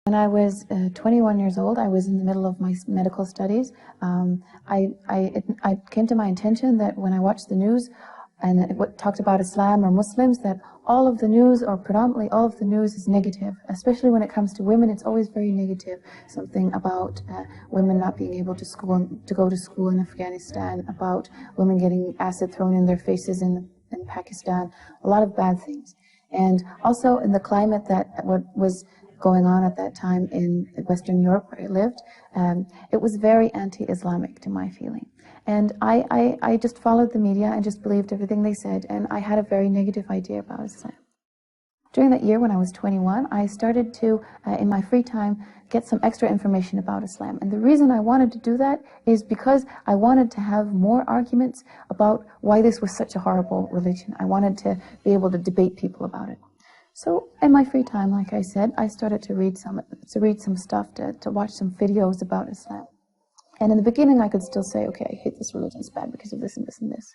When I was 21 years old, I was in the middle of my medical studies. It came to my attention that when I watched the news and it talked about Islam or Muslims, that all of the news, or predominantly all of the news, is negative. Especially when it comes to women, it's always very negative. Something about women not being able to go to school in Afghanistan, about women getting acid thrown in their faces in Pakistan, a lot of bad things. And also in the climate that what was going on at that time in Western Europe where I lived, it was very anti-Islamic to my feeling. And I just followed the media and just believed everything they said, and I had a very negative idea about Islam. During that year when I was 21, I started to, in my free time, get some extra information about Islam. And the reason I wanted to do that is because I wanted to have more arguments about why this was such a horrible religion. I wanted to be able to debate people about it. So in my free time, like I said, I started to read some stuff, to watch some videos about Islam. And in the beginning, I could still say, okay, I hate this religion, it's bad because of this and this and this.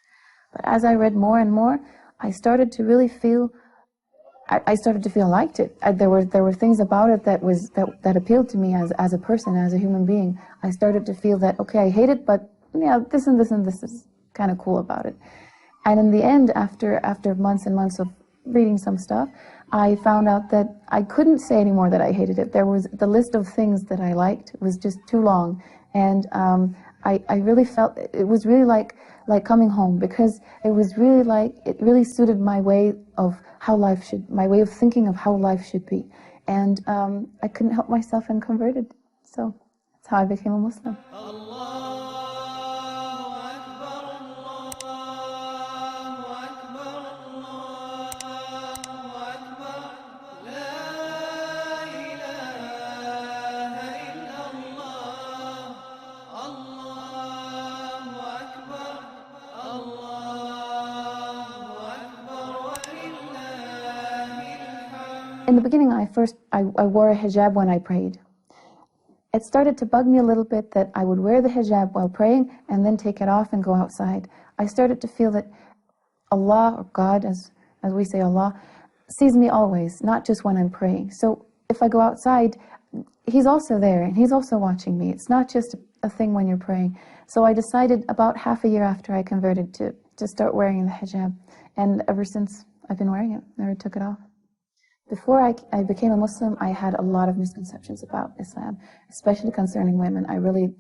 But as I read more and more, I started to really feel, I started to feel I liked it. There were things about it that appealed to me as a person, as a human being. I started to feel that, okay, I hate it, but yeah, this and this and this is kind of cool about it. And in the end, after months and months of reading some stuff, I found out that I couldn't say anymore that I hated it. The list of things that I liked was just too long. And I really felt it was really like coming home, because it was really it really suited my way of my way of thinking of how life should be. And I couldn't help myself and converted. So that's how I became a Muslim. In the beginning, I wore a hijab when I prayed. It started to bug me a little bit that I would wear the hijab while praying and then take it off and go outside. I started to feel that Allah, or God, as we say Allah, sees me always, not just when I'm praying. So if I go outside, He's also there and He's also watching me. It's not just a thing when you're praying. So I decided about half a year after I converted to start wearing the hijab. And ever since, I've been wearing it, never took it off. Before I became a Muslim, I had a lot of misconceptions about Islam, especially concerning women. I really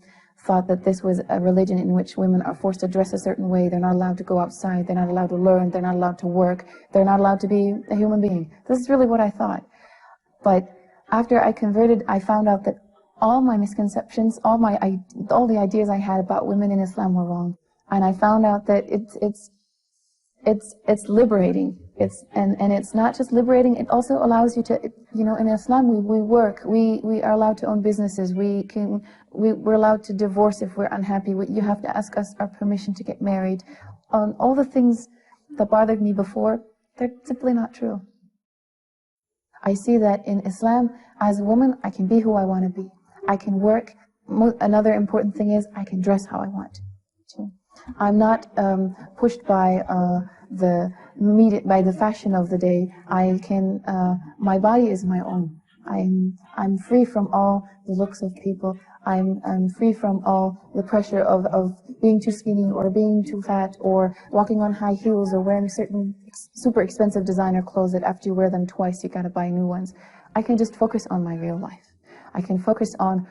thought that this was a religion in which women are forced to dress a certain way. They're not allowed to go outside. They're not allowed to learn. They're not allowed to work. They're not allowed to be a human being. This is really what I thought. But after I converted, I found out that all my misconceptions, all the ideas I had about women in Islam were wrong. And I found out that it's liberating. And it's not just liberating, it also allows you to, in Islam we work, we are allowed to own businesses, we're allowed to divorce if we're unhappy, you have to ask us our permission to get married. All the things that bothered me before, they're simply not true. I see that in Islam, as a woman, I can be who I want to be. I can work. Another important thing is I can dress how I want to. I'm not pushed by the fashion of the day. My body is my own. I'm free from all the looks of people. I'm free from all the pressure of being too skinny or being too fat or walking on high heels or wearing certain super expensive designer clothes that after you wear them twice you gotta buy new ones. I can just focus on my real life. I can focus on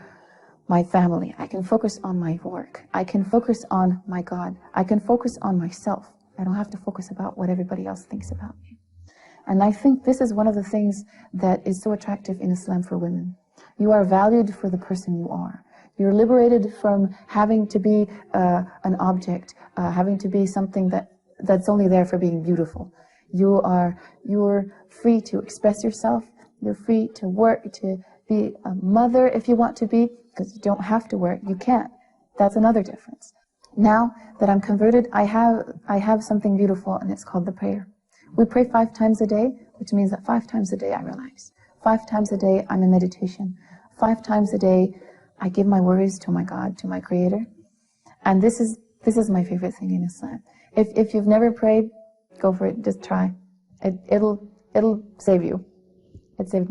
my family. I can focus on my work. I can focus on my God. I can focus on myself. I don't have to focus about what everybody else thinks about me. And I think this is one of the things that is so attractive in Islam for women. You are valued for the person you are. You're liberated from having to be an object, having to be something that's only there for being beautiful. You're free to express yourself. You're free to work, to be a mother if you want to be, because you don't have to work. You can't. That's another difference. Now that I'm converted, I have something beautiful, and it's called the prayer. We pray 5 times a day, which means that 5 times a day I relax. 5 times a day I'm in meditation. 5 times a day I give my worries to my God, to my Creator. And this is my favorite thing in Islam. If you've never prayed, go for it. Just try. It'll save you. It saved me.